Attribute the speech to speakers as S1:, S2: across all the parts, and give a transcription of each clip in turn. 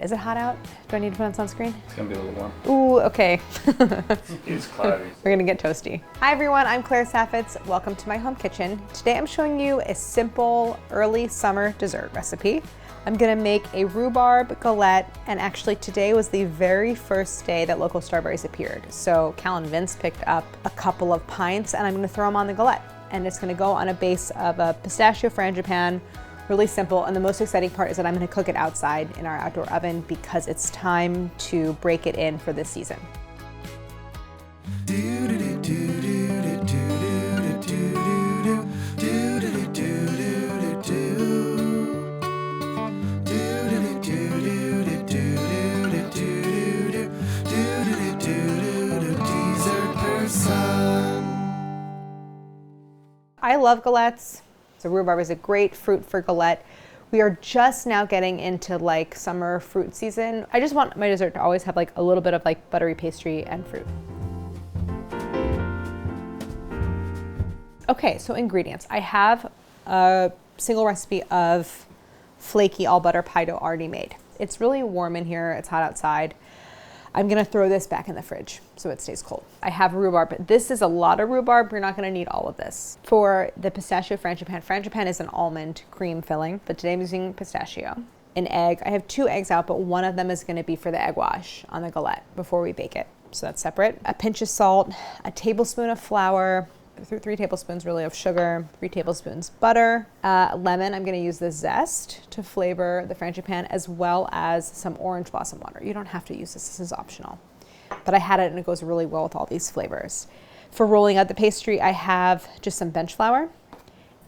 S1: Is it hot out? Do I need to put on sunscreen?
S2: It's gonna be a little warm.
S1: Ooh, okay.
S2: It's cloudy.
S1: We're gonna get toasty. Hi everyone, I'm Claire Saffitz. Welcome to my home kitchen. Today I'm showing you a simple early summer dessert recipe. I'm gonna make a rhubarb galette, and actually today was the very first day that local strawberries appeared. So Cal and Vince picked up a couple of pints and I'm gonna throw them on the galette. And it's gonna go on a base of a pistachio frangipane. Really simple, and the most exciting part is that I'm gonna cook it outside in our outdoor oven because it's time to break it in for this season. I love galettes. So rhubarb is a great fruit for galette. We are just now getting into like summer fruit season. I just want my dessert to always have like a little bit of like buttery pastry and fruit. Okay, so ingredients. I have a single recipe of flaky all butter pie dough already made. It's really warm in here, it's hot outside. I'm gonna throw this back in the fridge so it stays cold. I have rhubarb. This is a lot of rhubarb. You're not gonna need all of this. For the pistachio frangipane, frangipane is an almond cream filling, but today I'm using pistachio. An egg. I have 2 eggs out, but one of them is gonna be for the egg wash on the galette before we bake it. So that's separate. A pinch of salt, a tablespoon of flour, 3 tablespoons really of sugar, 3 tablespoons butter, lemon. I'm gonna use the zest to flavor the frangipane, as well as some orange blossom water. You don't have to use this is optional. But I had it and it goes really well with all these flavors. For rolling out the pastry, I have just some bench flour.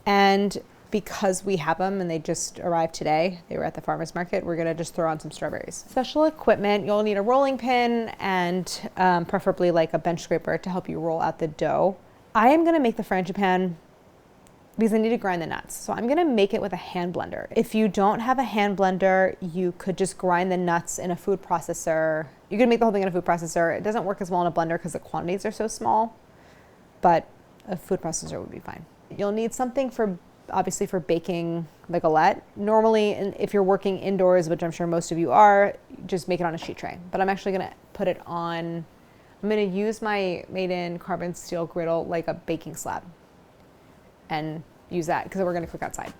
S1: And because we have them and they just arrived today, they were at the farmer's market, we're gonna just throw on some strawberries. Special equipment, you'll need a rolling pin and preferably like a bench scraper to help you roll out the dough. I am gonna make the frangipane because I need to grind the nuts. So I'm gonna make it with a hand blender. If you don't have a hand blender, you could just grind the nuts in a food processor. You can make the whole thing in a food processor. It doesn't work as well in a blender because the quantities are so small, but a food processor would be fine. You'll need something for, obviously for baking the galette. Normally, if you're working indoors, which I'm sure most of you are, just make it on a sheet tray. But I'm actually gonna put it on, I'm gonna use my made-in carbon steel griddle like a baking slab and use that because we're gonna cook outside.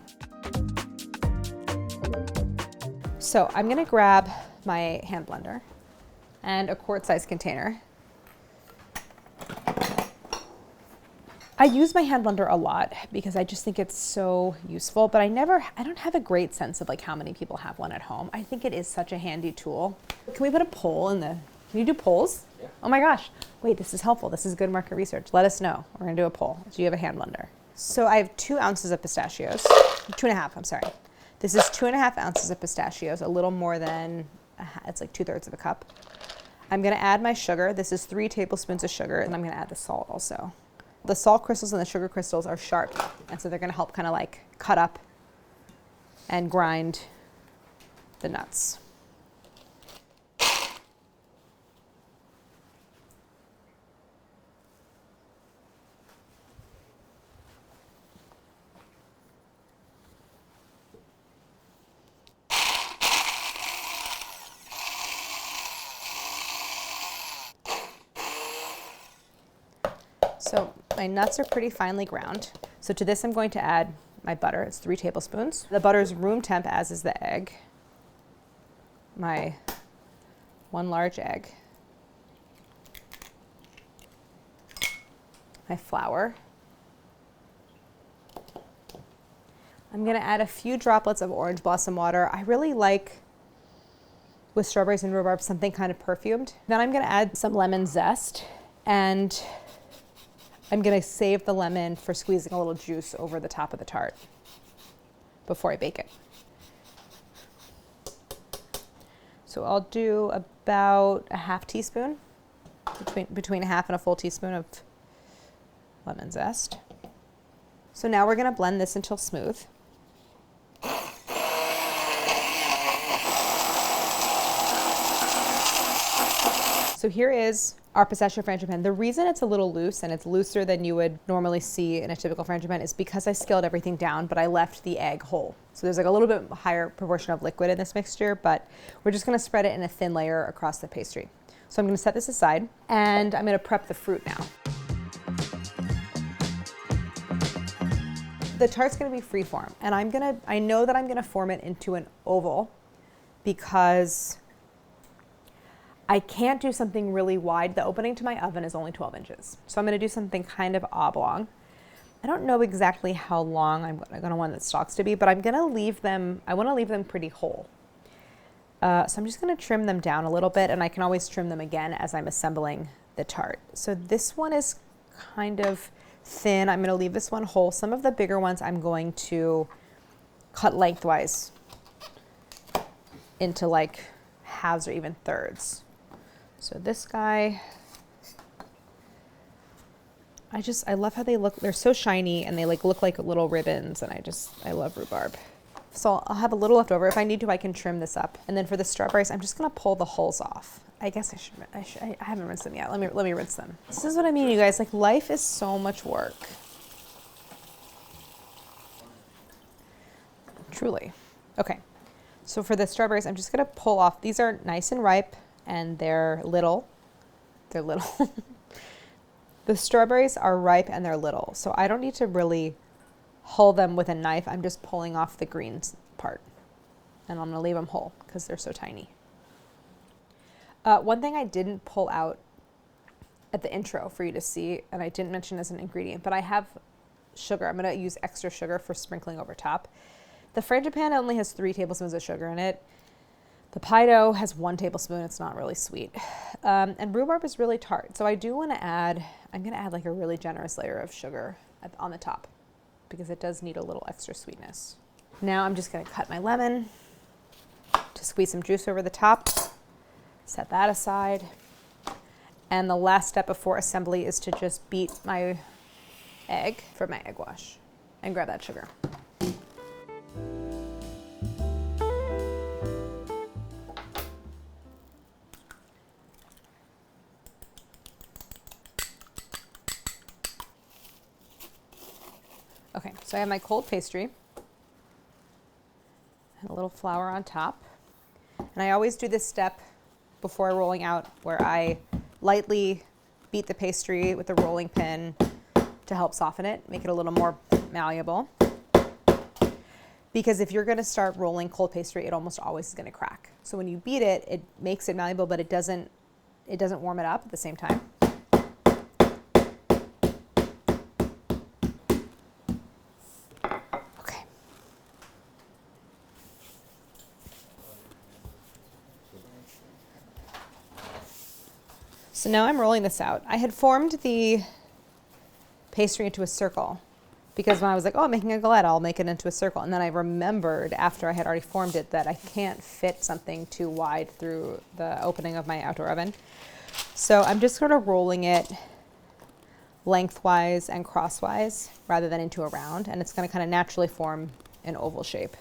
S1: So I'm gonna grab my hand blender and a quart-sized container. I use my hand blender a lot because I just think it's so useful, but I don't have a great sense of like how many people have one at home. I think it is such a handy tool. Can we put a poll in the, can you do polls?
S2: Yeah.
S1: Oh my gosh, wait, this is helpful. This is good market research. Let us know. We're gonna do a poll. Do you have a hand blender? So I have 2 ounces of pistachios, 2.5, I'm sorry. This is 2.5 ounces of pistachios, a little more than, it's like 2/3 of a cup. I'm gonna add my sugar. This is 3 tablespoons of sugar, and I'm gonna add the salt also. The salt crystals and the sugar crystals are sharp, and so they're gonna help kind of like cut up and grind the nuts. So my nuts are pretty finely ground. So to this I'm going to add my butter. It's 3 tablespoons. The butter is room temp, as is the egg. My 1 large egg. My flour. I'm gonna add a few droplets of orange blossom water. I really like, with strawberries and rhubarb, something kind of perfumed. Then I'm gonna add some lemon zest, and I'm gonna save the lemon for squeezing a little juice over the top of the tart before I bake it. So I'll do about a half teaspoon, between a half and a full teaspoon of lemon zest. So now we're gonna blend this until smooth. So here is our pistachio frangipane. The reason it's a little loose and it's looser than you would normally see in a typical frangipane is because I scaled everything down, but I left the egg whole. So there's like a little bit higher proportion of liquid in this mixture, but we're just gonna spread it in a thin layer across the pastry. So I'm gonna set this aside and I'm gonna prep the fruit now. The tart's gonna be free form, and I know that I'm gonna form it into an oval because I can't do something really wide. The opening to my oven is only 12 inches. So I'm gonna do something kind of oblong. I don't know exactly how long I'm gonna want the stalks to be, but I wanna leave them pretty whole. So I'm just gonna trim them down a little bit, and I can always trim them again as I'm assembling the tart. So this one is kind of thin. I'm gonna leave this one whole. Some of the bigger ones I'm going to cut lengthwise into like halves or even thirds. So this guy, I love how they look. They're so shiny and they like look like little ribbons, and I love rhubarb. So I'll have a little left over. If I need to, I can trim this up. And then for the strawberries, I'm just gonna pull the hulls off. I guess I haven't rinsed them yet. Let me rinse them. This is what I mean, you guys. Like, life is so much work. Truly. Okay. So for the strawberries, I'm just gonna pull off. These are nice and ripe, and they're little. They're little. The strawberries are ripe and they're little, so I don't need to really hull them with a knife. I'm just pulling off the green part, and I'm gonna leave them whole because they're so tiny. One thing I didn't pull out at the intro for you to see, and I didn't mention as an ingredient, but I have sugar. I'm gonna use extra sugar for sprinkling over top. The frangipane only has 3 tablespoons of sugar in it. The pie dough has 1 tablespoon. It's not really sweet. And rhubarb is really tart. So I do want to I'm going to add like a really generous layer of sugar on the top because it does need a little extra sweetness. Now I'm just going to cut my lemon to squeeze some juice over the top. Set that aside. And the last step before assembly is to just beat my egg for my egg wash and grab that sugar. Okay, so I have my cold pastry and a little flour on top. And I always do this step before rolling out where I lightly beat the pastry with a rolling pin to help soften it, make it a little more malleable. Because if you're gonna start rolling cold pastry, it almost always is gonna crack. So when you beat it, it makes it malleable, but it doesn't warm it up at the same time. So now I'm rolling this out. I had formed the pastry into a circle because when I was like, oh, I'm making a galette, I'll make it into a circle. And then I remembered after I had already formed it that I can't fit something too wide through the opening of my outdoor oven. So I'm just sort of rolling it lengthwise and crosswise rather than into a round. And it's going to kind of naturally form an oval shape.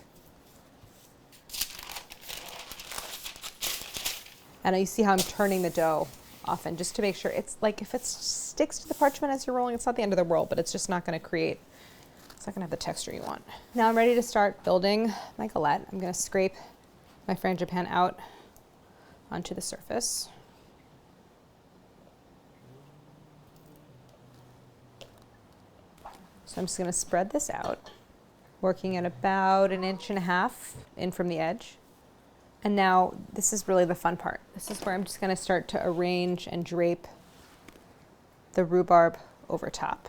S1: And you see how I'm turning the dough often just to make sure it's like if it sticks to the parchment as you're rolling, it's not the end of the world, but it's just not going to it's not going to have the texture you want. Now I'm ready to start building my galette. I'm going to scrape my frangipane out onto the surface. So I'm just going to spread this out, working at about 1.5 inches in from the edge. And now this is really the fun part. This is where I'm just going to start to arrange and drape the rhubarb over top.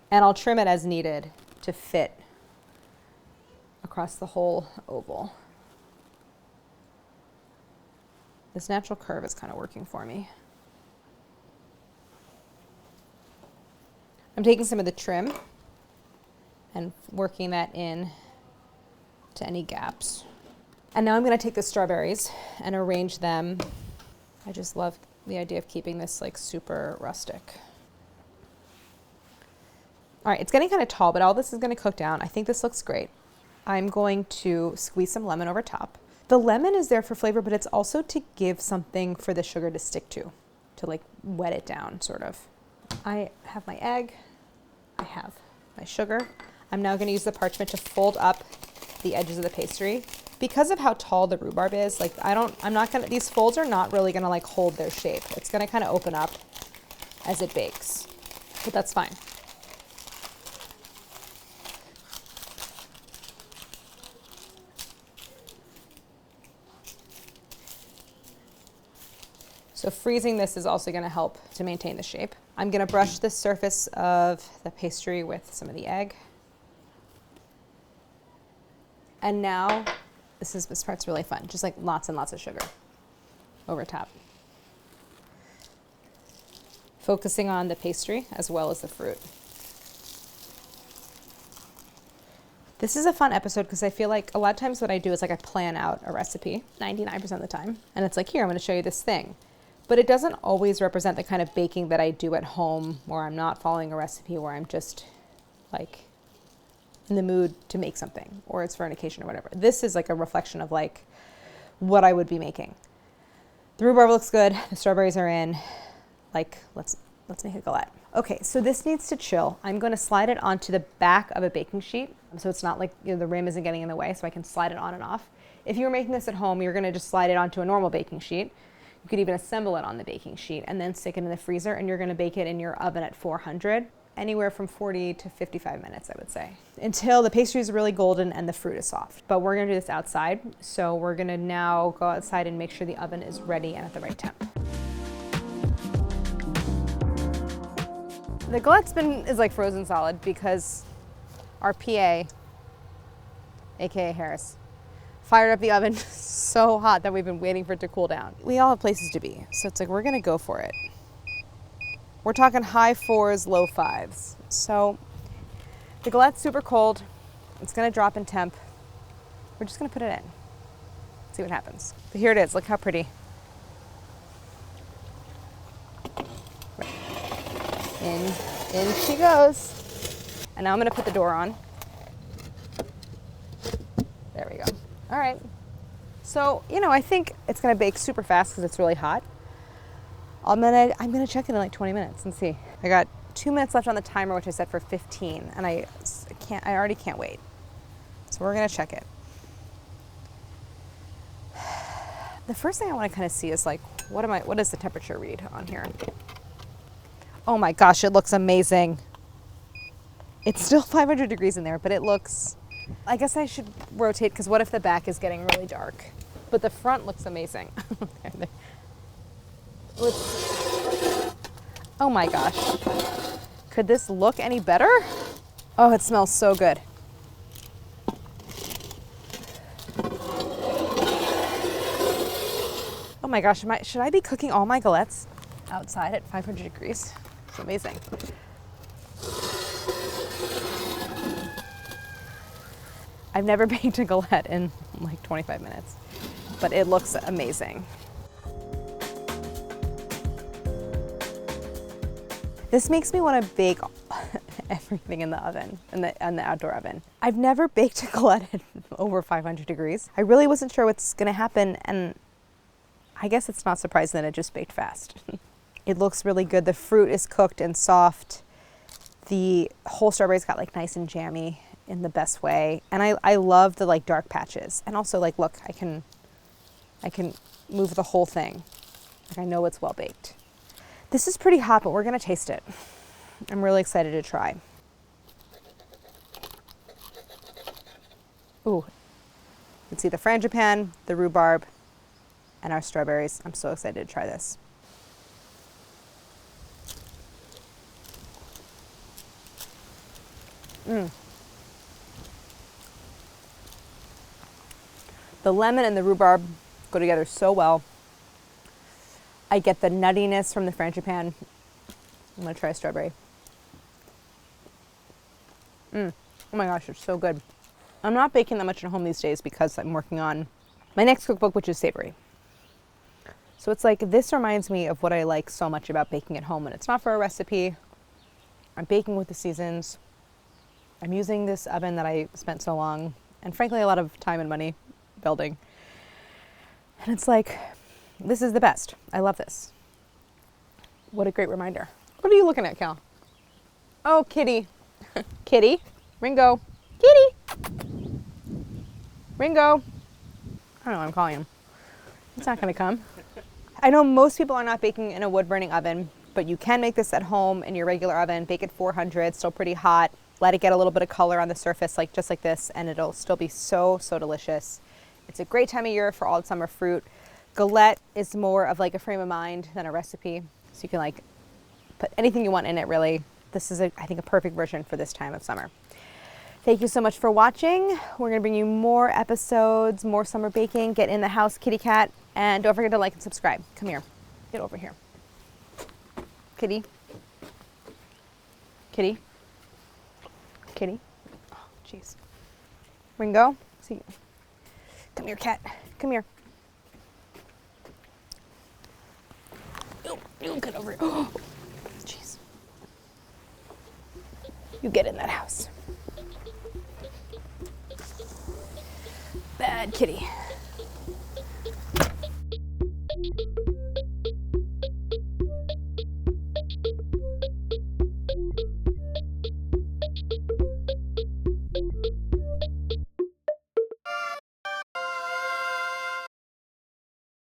S1: And I'll trim it as needed to fit across the whole oval. This natural curve is kind of working for me. I'm taking some of the trim and working that in to any gaps. And now I'm going to take the strawberries and arrange them. I just love the idea of keeping this like super rustic. All right, it's getting kind of tall, but all this is going to cook down. I think this looks great. I'm going to squeeze some lemon over top. The lemon is there for flavor, but it's also to give something for the sugar to stick to like wet it down, sort of. I have my egg, I have my sugar. I'm now gonna use the parchment to fold up the edges of the pastry. Because of how tall the rhubarb is, like these folds are not really gonna like hold their shape. It's gonna kind of open up as it bakes, but that's fine. So freezing this is also gonna help to maintain the shape. I'm gonna brush the surface of the pastry with some of the egg. And now, this part's really fun, just like lots and lots of sugar over top. Focusing on the pastry as well as the fruit. This is a fun episode because I feel like a lot of times what I do is like I plan out a recipe 99% of the time. And it's like, here, I'm gonna show you this thing. But it doesn't always represent the kind of baking that I do at home where I'm not following a recipe, where I'm just like in the mood to make something, or it's for an occasion or whatever. This is like a reflection of like what I would be making. The rhubarb looks good. The strawberries are in. Like, let's make a galette. Okay, so this needs to chill. I'm going to slide it onto the back of a baking sheet, so it's not like, you know, the rim isn't getting in the way, so I can slide it on and off. If you were making this at home, you're going to just slide it onto a normal baking sheet. You could even assemble it on the baking sheet and then stick it in the freezer, and you're going to bake it in your oven at 400, anywhere from 40 to 55 minutes, I would say, until the pastry is really golden and the fruit is soft. But we're going to do this outside, so we're going to now go outside and make sure the oven is ready and at the right temp. The galette's is like frozen solid because our PA, aka Harris, fired up the oven so hot that we've been waiting for it to cool down. We all have places to be, so it's like we're gonna go for it. We're talking high 4s, low 5s. So the galette's super cold. It's gonna drop in temp. We're just gonna put it in, see what happens. But here it is, look how pretty. In she goes. And now I'm gonna put the door on. There we go. All right. So, you know, I think it's gonna bake super fast because it's really hot. I'm gonna check it in like 20 minutes and see. I got 2 minutes left on the timer, which I set for 15, and I already can't wait. So we're gonna check it. The first thing I wanna kind of see is like, what does the temperature read on here? Oh my gosh, it looks amazing. It's still 500 degrees in there, but it looks, I guess I should rotate, because what if the back is getting really dark? But the front looks amazing. Oh my gosh. Could this look any better? Oh, it smells so good. Oh my gosh, should I be cooking all my galettes outside at 500 degrees? It's amazing. I've never baked a galette in like 25 minutes, but it looks amazing. This makes me want to bake everything in the oven, in the outdoor oven. I've never baked a galette at over 500 degrees. I really wasn't sure what's gonna happen, and I guess it's not surprising that it just baked fast. It looks really good. The fruit is cooked and soft. The whole strawberries got like nice and jammy in the best way. And I love the like dark patches. And also like, look, I can move the whole thing. Like I know it's well baked. This is pretty hot, but we're gonna taste it. I'm really excited to try. Ooh, you can see the frangipane, the rhubarb, and our strawberries. I'm so excited to try this. The lemon and the rhubarb go together so well. I get the nuttiness from the frangipane. I'm gonna try a strawberry. Oh my gosh, it's so good. I'm not baking that much at home these days because I'm working on my next cookbook, which is savory. So it's like, this reminds me of what I like so much about baking at home, and it's not for a recipe. I'm baking with the seasons. I'm using this oven that I spent so long, and frankly, a lot of time and money building. And it's like, this is the best. I love this. What a great reminder. What are you looking at, Cal? Oh, kitty. Kitty. Ringo. Kitty. Ringo. I don't know what I'm calling him. He's not going to come. I know most people are not baking in a wood burning oven, but you can make this at home in your regular oven. Bake at 400, still pretty hot. Let it get a little bit of color on the surface, like just like this, and it'll still be so, so delicious. It's a great time of year for all summer fruit. Galette is more of like a frame of mind than a recipe. So you can like put anything you want in it, really. This is, I think, a perfect version for this time of summer. Thank you so much for watching. We're gonna bring you more episodes, more summer baking. Get in the house, kitty cat. And don't forget to like and subscribe. Come here. Get over here. Kitty. Kitty. Kitty. Oh, jeez. Ringo. See. Come here, cat. Come here. You get over here. Oh, jeez. You get in that house. Bad kitty.